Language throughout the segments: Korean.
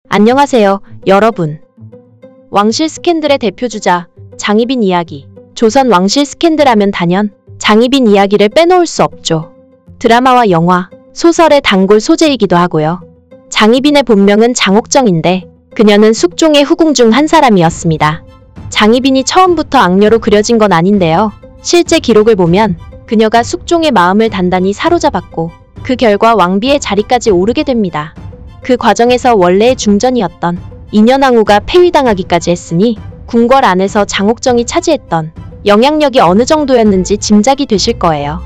안녕하세요, 여러분. 왕실 스캔들의 대표주자 장희빈 이야기. 조선 왕실 스캔들 하면 단연 장희빈 이야기를 빼놓을 수 없죠. 드라마와 영화, 소설의 단골 소재이기도 하고요. 장희빈의 본명은 장옥정인데 그녀는 숙종의 후궁 중 한 사람이었습니다. 장희빈이 처음부터 악녀로 그려진 건 아닌데요. 실제 기록을 보면 그녀가 숙종의 마음을 단단히 사로잡았고 그 결과 왕비의 자리까지 오르게 됩니다. 그 과정에서 원래의 중전이었던 인현왕후가 폐위당하기까지 했으니 궁궐 안에서 장옥정이 차지했던 영향력이 어느 정도였는지 짐작이 되실 거예요.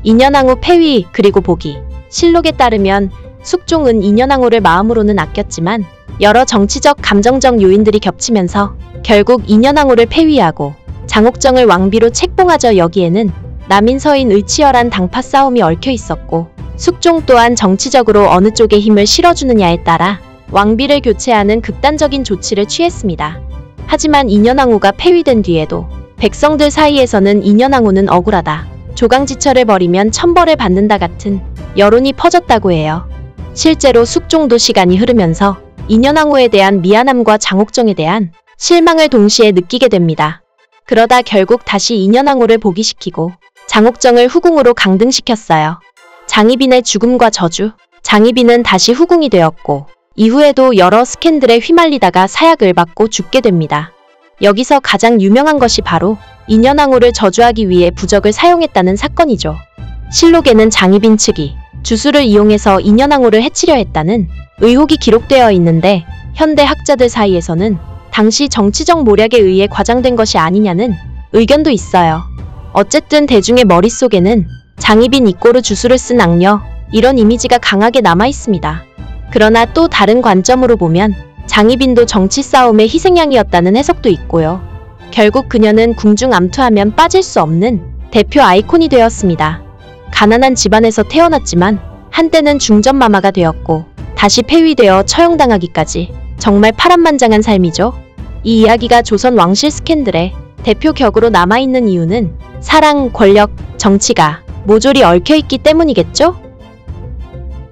인현왕후 폐위 그리고 보기. 실록에 따르면 숙종은 인현왕후를 마음으로는 아꼈지만 여러 정치적 감정적 요인들이 겹치면서 결국 인현왕후를 폐위하고 장옥정을 왕비로 책봉하죠. 여기에는 남인서인의 치열한 당파 싸움이 얽혀 있었고 숙종 또한 정치적으로 어느 쪽에 힘을 실어주느냐에 따라 왕비를 교체하는 극단적인 조치를 취했습니다. 하지만 인현왕후가 폐위된 뒤에도 백성들 사이에서는 인현왕후는 억울하다, 조강지처를 벌이면 천벌을 받는다 같은 여론이 퍼졌다고 해요. 실제로 숙종도 시간이 흐르면서 인현왕후에 대한 미안함과 장옥정에 대한 실망을 동시에 느끼게 됩니다. 그러다 결국 다시 인현왕후를 복위시키고 장옥정을 후궁으로 강등시켰어요. 장희빈의 죽음과 저주. 장희빈은 다시 후궁이 되었고 이후에도 여러 스캔들에 휘말리다가 사약을 받고 죽게 됩니다. 여기서 가장 유명한 것이 바로 인현왕후를 저주하기 위해 부적을 사용했다는 사건이죠. 실록에는 장희빈 측이 주술을 이용해서 인현왕후를 해치려 했다는 의혹이 기록되어 있는데 현대 학자들 사이에서는 당시 정치적 모략에 의해 과장된 것이 아니냐는 의견도 있어요. 어쨌든 대중의 머릿속에는 장희빈 이꼬르 주술을 쓴 악녀, 이런 이미지가 강하게 남아있습니다. 그러나 또 다른 관점으로 보면 장희빈도 정치 싸움의 희생양이었다는 해석도 있고요. 결국 그녀는 궁중 암투하면 빠질 수 없는 대표 아이콘이 되었습니다. 가난한 집안에서 태어났지만 한때는 중전마마가 되었고 다시 폐위되어 처형당하기까지 정말 파란만장한 삶이죠. 이 이야기가 조선 왕실 스캔들의 대표 격으로 남아있는 이유는 사랑, 권력, 정치가 모조리 얽혀있기 때문이겠죠?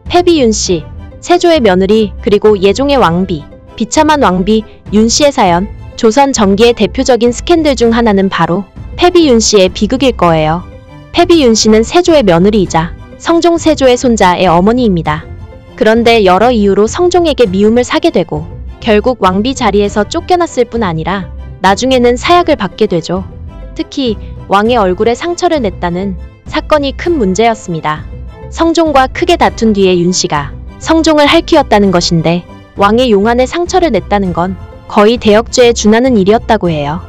패비 윤씨, 세조의 며느리 그리고 예종의 왕비, 비참한 왕비 윤씨의 사연. 조선 전기의 대표적인 스캔들 중 하나는 바로 패비 윤씨의 비극일 거예요. 패비 윤씨는 세조의 며느리이자 성종 세조의 손자의 어머니입니다. 그런데 여러 이유로 성종에게 미움을 사게 되고 결국 왕비 자리에서 쫓겨났을 뿐 아니라 나중에는 사약을 받게 되죠. 특히 왕의 얼굴에 상처를 냈다는 사건이 큰 문제였습니다. 성종과 크게 다툰 뒤에 윤씨가 성종을 할퀴었다는 것인데 왕의 용안에 상처를 냈다는 건 거의 대역죄에 준하는 일이었다고 해요.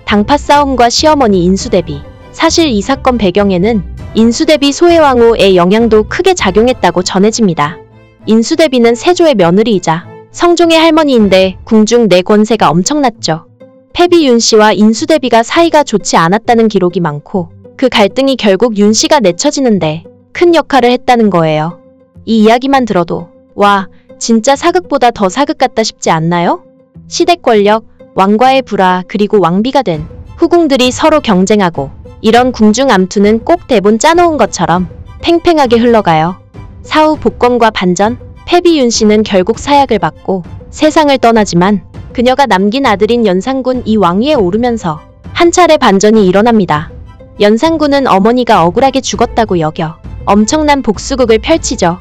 당파 싸움과 시어머니 인수대비. 사실 이 사건 배경에는 인수대비 소해왕후의 영향도 크게 작용했다고 전해집니다. 인수대비는 세조의 며느리이자 성종의 할머니인데 궁중 내 권세가 엄청났죠. 패비 윤씨와 인수대비가 사이가 좋지 않았다는 기록이 많고 그 갈등이 결국 윤씨가 내쳐지는데 큰 역할을 했다는 거예요. 이 이야기만 들어도 와, 진짜 사극보다 더 사극 같다 싶지 않나요? 시댁 권력, 왕과의 불화 그리고 왕비가 된 후궁들이 서로 경쟁하고 이런 궁중 암투는 꼭 대본 짜놓은 것처럼 팽팽하게 흘러가요. 사후 복권과 반전. 패비 윤씨는 결국 사약을 받고 세상을 떠나지만 그녀가 남긴 아들인 연산군 이 왕위에 오르면서 한 차례 반전이 일어납니다. 연산군은 어머니가 억울하게 죽었다고 여겨 엄청난 복수극을 펼치죠.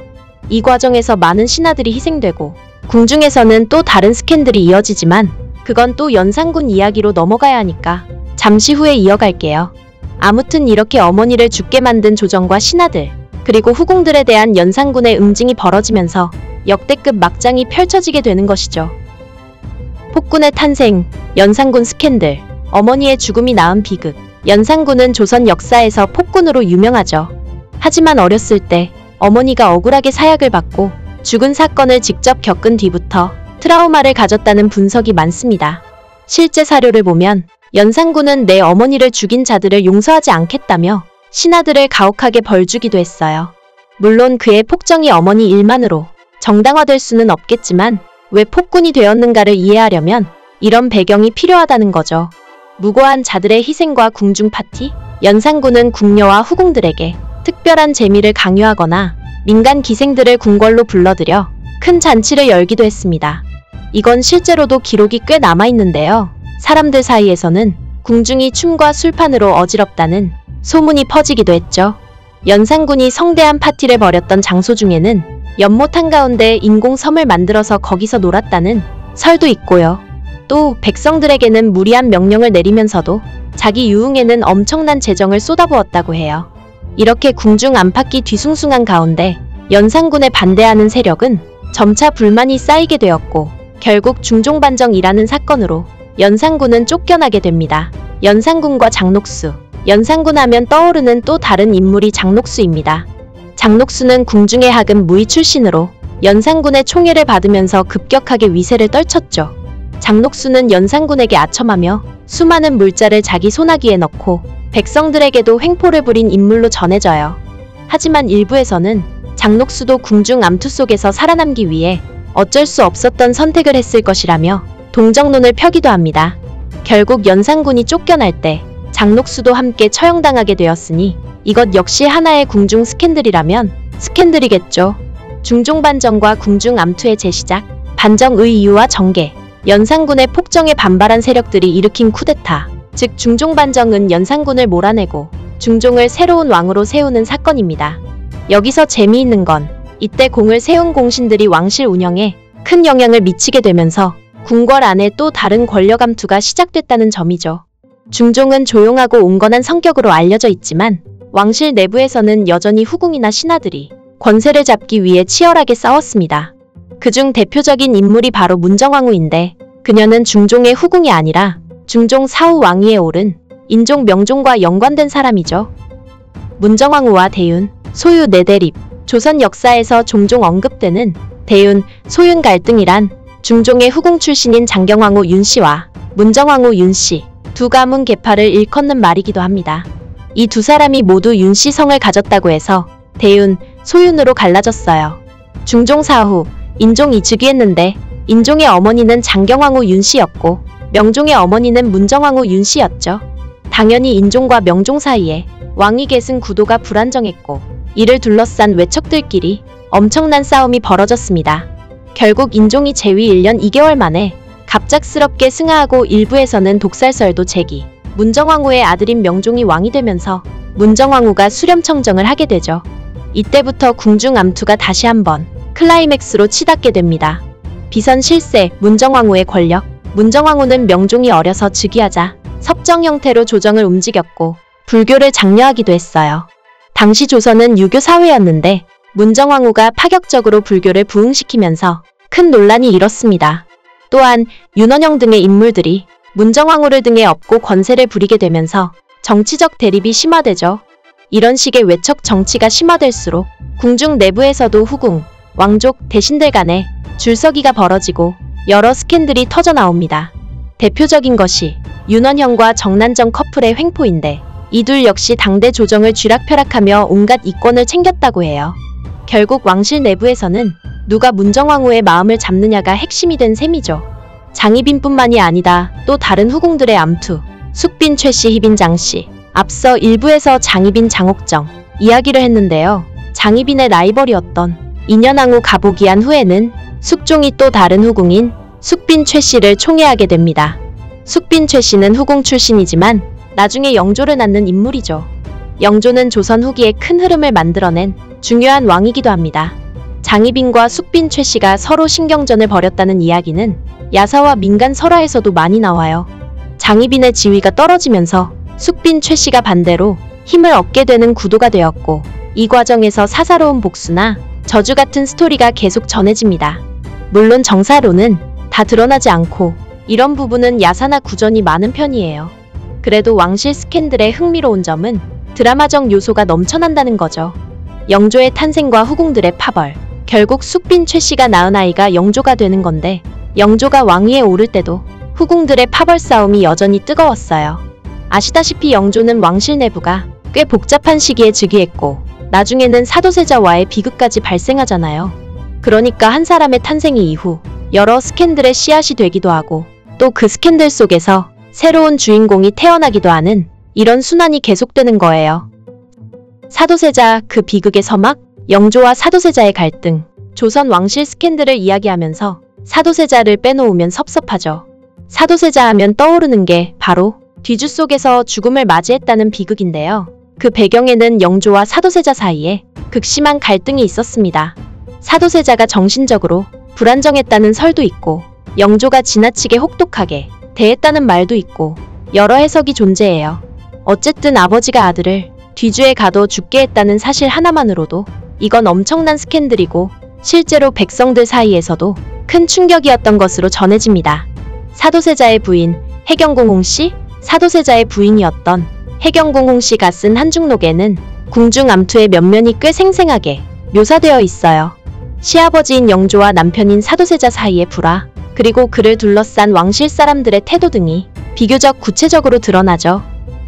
이 과정에서 많은 신하들이 희생되고 궁중에서는 또 다른 스캔들이 이어지지만 그건 또 연산군 이야기로 넘어가야 하니까 잠시 후에 이어갈게요. 아무튼 이렇게 어머니를 죽게 만든 조정과 신하들 그리고 후궁들에 대한 연산군의 응징이 벌어지면서 역대급 막장이 펼쳐지게 되는 것이죠. 폭군의 탄생, 연산군 스캔들, 어머니의 죽음이 낳은 비극. 연산군은 조선 역사에서 폭군으로 유명하죠. 하지만 어렸을 때 어머니가 억울하게 사약을 받고 죽은 사건을 직접 겪은 뒤부터 트라우마를 가졌다는 분석이 많습니다. 실제 사료를 보면 연산군은 내 어머니를 죽인 자들을 용서하지 않겠다며 신하들을 가혹하게 벌주기도 했어요. 물론 그의 폭정이 어머니 일만으로 정당화될 수는 없겠지만 왜 폭군이 되었는가를 이해하려면 이런 배경이 필요하다는 거죠. 무고한 자들의 희생과 궁중 파티? 연산군은 궁녀와 후궁들에게 특별한 재미를 강요하거나 민간 기생들을 궁궐로 불러들여 큰 잔치를 열기도 했습니다. 이건 실제로도 기록이 꽤 남아있는데요. 사람들 사이에서는 궁중이 춤과 술판으로 어지럽다는 소문이 퍼지기도 했죠. 연산군이 성대한 파티를 벌였던 장소 중에는 연못 한가운데 인공섬을 만들어서 거기서 놀았다는 설도 있고요. 또 백성들에게는 무리한 명령을 내리면서도 자기 유흥에는 엄청난 재정을 쏟아부었다고 해요. 이렇게 궁중 안팎이 뒤숭숭한 가운데 연산군에 반대하는 세력은 점차 불만이 쌓이게 되었고 결국 중종반정이라는 사건으로 연산군은 쫓겨나게 됩니다. 연산군과 장녹수. 연산군 하면 떠오르는 또 다른 인물이 장녹수입니다. 장녹수는 궁중의 하급 무의 출신으로 연산군의 총애를 받으면서 급격하게 위세를 떨쳤죠. 장녹수는 연산군에게 아첨하며 수많은 물자를 자기 소나기에 넣고 백성들에게도 횡포를 부린 인물로 전해져요. 하지만 일부에서는 장녹수도 궁중 암투 속에서 살아남기 위해 어쩔 수 없었던 선택을 했을 것이라며 동정론을 펴기도 합니다. 결국 연산군이 쫓겨날 때 장녹수도 함께 처형당하게 되었으니 이것 역시 하나의 궁중 스캔들이라면 스캔들이겠죠. 중종반정과 궁중 암투의 재시작, 반정의 이유와 전개, 연산군의 폭정에 반발한 세력들이 일으킨 쿠데타, 즉 중종반정은 연산군을 몰아내고 중종을 새로운 왕으로 세우는 사건입니다. 여기서 재미있는 건 이때 공을 세운 공신들이 왕실 운영에 큰 영향을 미치게 되면서 궁궐 안에 또 다른 권력 암투가 시작됐다는 점이죠. 중종은 조용하고 온건한 성격으로 알려져 있지만 왕실 내부에서는 여전히 후궁이나 신하들이 권세를 잡기 위해 치열하게 싸웠습니다. 그중 대표적인 인물이 바로 문정왕후인데 그녀는 중종의 후궁이 아니라 중종 사후 왕위에 오른 인종 명종과 연관된 사람이죠. 문정왕후와 대윤, 소유 내대립. 조선 역사에서 종종 언급되는 대윤, 소윤 갈등이란 중종의 후궁 출신인 장경왕후 윤씨와 문정왕후 윤씨 두 가문 계파를 일컫는 말이기도 합니다. 이 두 사람이 모두 윤씨 성을 가졌다고 해서 대윤, 소윤으로 갈라졌어요. 중종 사후 인종이 즉위했는데 인종의 어머니는 장경왕후 윤씨였고 명종의 어머니는 문정왕후 윤씨였죠. 당연히 인종과 명종 사이에 왕위 계승 구도가 불안정했고 이를 둘러싼 외척들끼리 엄청난 싸움이 벌어졌습니다. 결국 인종이 재위 1년 2개월 만에 갑작스럽게 승하하고 일부에서는 독살설도 제기, 문정왕후의 아들인 명종이 왕이 되면서 문정왕후가 수렴청정을 하게 되죠. 이때부터 궁중 암투가 다시 한번 클라이맥스로 치닫게 됩니다. 비선 실세, 문정왕후의 권력. 문정왕후는 명종이 어려서 즉위하자 섭정 형태로 조정을 움직였고 불교를 장려하기도 했어요. 당시 조선은 유교 사회였는데 문정왕후가 파격적으로 불교를 부흥시키면서 큰 논란이 일었습니다. 또한 윤원영 등의 인물들이 문정왕후를 등에 업고 권세를 부리게 되면서 정치적 대립이 심화되죠. 이런 식의 외척 정치가 심화될수록 궁중 내부에서도 후궁, 왕족, 대신들 간에 줄서기가 벌어지고 여러 스캔들이 터져나옵니다. 대표적인 것이 윤원형과 정난정 커플의 횡포인데 이 둘 역시 당대 조정을 쥐락펴락하며 온갖 이권을 챙겼다고 해요. 결국 왕실 내부에서는 누가 문정왕후의 마음을 잡느냐가 핵심이 된 셈이죠. 장희빈뿐만이 아니다. 또 다른 후궁들의 암투, 숙빈, 최씨, 희빈, 장씨. 앞서 일부에서 장희빈, 장옥정 이야기를 했는데요. 장희빈의 라이벌이었던 인현왕후 가보기한 후에는 숙종이 또 다른 후궁인 숙빈, 최씨를 총애하게 됩니다. 숙빈, 최씨는 후궁 출신이지만 나중에 영조를 낳는 인물이죠. 영조는 조선 후기에 큰 흐름을 만들어낸 중요한 왕이기도 합니다. 장희빈과 숙빈, 최씨가 서로 신경전을 벌였다는 이야기는 야사와 민간 설화에서도 많이 나와요. 장희빈의 지위가 떨어지면서 숙빈, 최씨가 반대로 힘을 얻게 되는 구도가 되었고 이 과정에서 사사로운 복수나 저주 같은 스토리가 계속 전해집니다. 물론 정사로는 다 드러나지 않고 이런 부분은 야사나 구전이 많은 편이에요. 그래도 왕실 스캔들의 흥미로운 점은 드라마적 요소가 넘쳐난다는 거죠. 영조의 탄생과 후궁들의 파벌. 결국 숙빈, 최씨가 낳은 아이가 영조가 되는 건데 영조가 왕위에 오를 때도 후궁들의 파벌 싸움이 여전히 뜨거웠어요. 아시다시피 영조는 왕실 내부가 꽤 복잡한 시기에 즉위했고 나중에는 사도세자와의 비극까지 발생하잖아요. 그러니까 한 사람의 탄생이 이후 여러 스캔들의 씨앗이 되기도 하고 또 그 스캔들 속에서 새로운 주인공이 태어나기도 하는 이런 순환이 계속되는 거예요. 사도세자, 그 비극의 서막, 영조와 사도세자의 갈등, 조선 왕실 스캔들을 이야기하면서 사도세자를 빼놓으면 섭섭하죠. 사도세자 하면 떠오르는 게 바로 뒤주 속에서 죽음을 맞이했다는 비극인데요. 그 배경에는 영조와 사도세자 사이에 극심한 갈등이 있었습니다. 사도세자가 정신적으로 불안정했다는 설도 있고 영조가 지나치게 혹독하게 대했다는 말도 있고 여러 해석이 존재해요. 어쨌든 아버지가 아들을 뒤주에 가둬 죽게 했다는 사실 하나만으로도 이건 엄청난 스캔들이고 실제로 백성들 사이에서도 큰 충격이었던 것으로 전해집니다. 사도세자의 부인 해경궁 홍씨, 사도세자의 부인이었던 해경궁 홍씨가 쓴 한중록에는 궁중암투의 면면이 꽤 생생하게 묘사되어 있어요. 시아버지인 영조와 남편인 사도세자 사이의 불화, 그리고 그를 둘러싼 왕실 사람들의 태도 등이 비교적 구체적으로 드러나죠.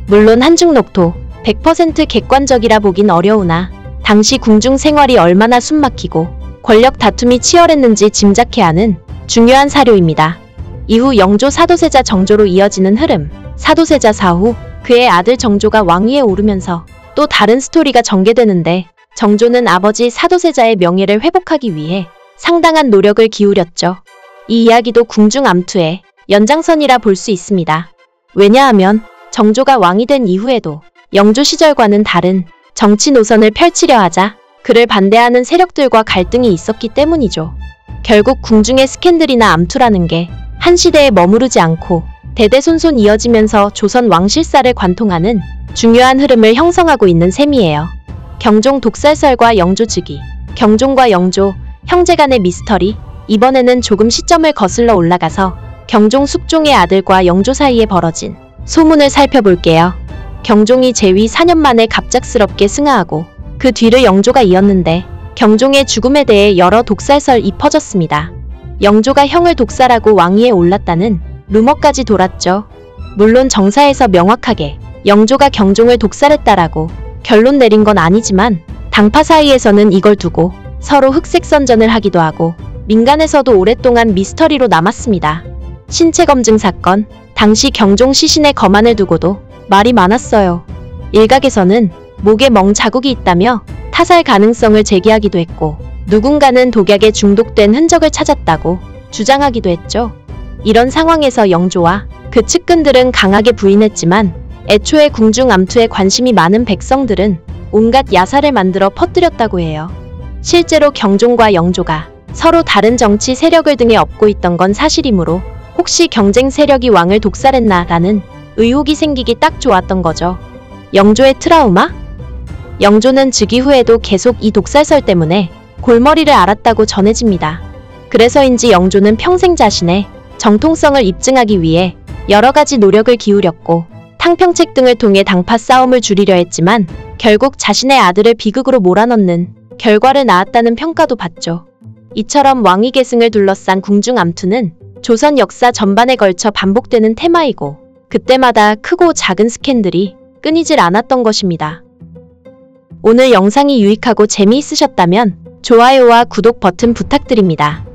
물론 한중록도 100% 객관적이라 보긴 어려우나 당시 궁중 생활이 얼마나 숨막히고 권력 다툼이 치열했는지 짐작케 하는 중요한 사료입니다. 이후 영조 사도세자 정조로 이어지는 흐름, 사도세자 사후 그의 아들 정조가 왕위에 오르면서 또 다른 스토리가 전개되는데 정조는 아버지 사도세자의 명예를 회복하기 위해 상당한 노력을 기울였죠. 이 이야기도 궁중암투의 연장선이라 볼 수 있습니다. 왜냐하면 정조가 왕이 된 이후에도 영조 시절과는 다른 정치 노선을 펼치려 하자 그를 반대하는 세력들과 갈등이 있었기 때문이죠. 결국 궁중의 스캔들이나 암투라는 게 한 시대에 머무르지 않고 대대손손 이어지면서 조선 왕실사를 관통하는 중요한 흐름을 형성하고 있는 셈이에요. 경종 독살설과 영조 즉위, 경종과 영조, 형제 간의 미스터리, 이번에는 조금 시점을 거슬러 올라가서 경종 숙종의 아들과 영조 사이에 벌어진 소문을 살펴볼게요. 경종이 재위 4년 만에 갑작스럽게 승하하고 그 뒤를 영조가 이었는데 경종의 죽음에 대해 여러 독살설이 퍼졌습니다. 영조가 형을 독살하고 왕위에 올랐다는 루머까지 돌았죠. 물론 정사에서 명확하게 영조가 경종을 독살했다라고 결론 내린 건 아니지만 당파 사이에서는 이걸 두고 서로 흑색선전을 하기도 하고 민간에서도 오랫동안 미스터리로 남았습니다. 신체 검증 사건, 당시 경종 시신의 거만을 두고도 말이 많았어요. 일각에서는 목에 멍 자국이 있다며 타살 가능성을 제기하기도 했고 누군가는 독약에 중독된 흔적을 찾았다고 주장하기도 했죠. 이런 상황에서 영조와 그 측근들은 강하게 부인했지만 애초에 궁중암투에 관심이 많은 백성들은 온갖 야사를 만들어 퍼뜨렸다고 해요. 실제로 경종과 영조가 서로 다른 정치 세력을 등에 업고 있던 건 사실이므로 혹시 경쟁 세력이 왕을 독살했나 라는 의혹이 생기기 딱 좋았던 거죠. 영조의 트라우마? 영조는 즉위 후에도 계속 이 독살설 때문에 골머리를 앓았다고 전해집니다. 그래서인지 영조는 평생 자신의 정통성을 입증하기 위해 여러 가지 노력을 기울였고 탕평책 등을 통해 당파 싸움을 줄이려 했지만 결국 자신의 아들을 비극으로 몰아넣는 결과를 낳았다는 평가도 받죠. 이처럼 왕위 계승을 둘러싼 궁중암투는 조선 역사 전반에 걸쳐 반복되는 테마이고 그때마다 크고 작은 스캔들이 끊이질 않았던 것입니다. 오늘 영상이 유익하고 재미있으셨다면 좋아요와 구독 버튼 부탁드립니다.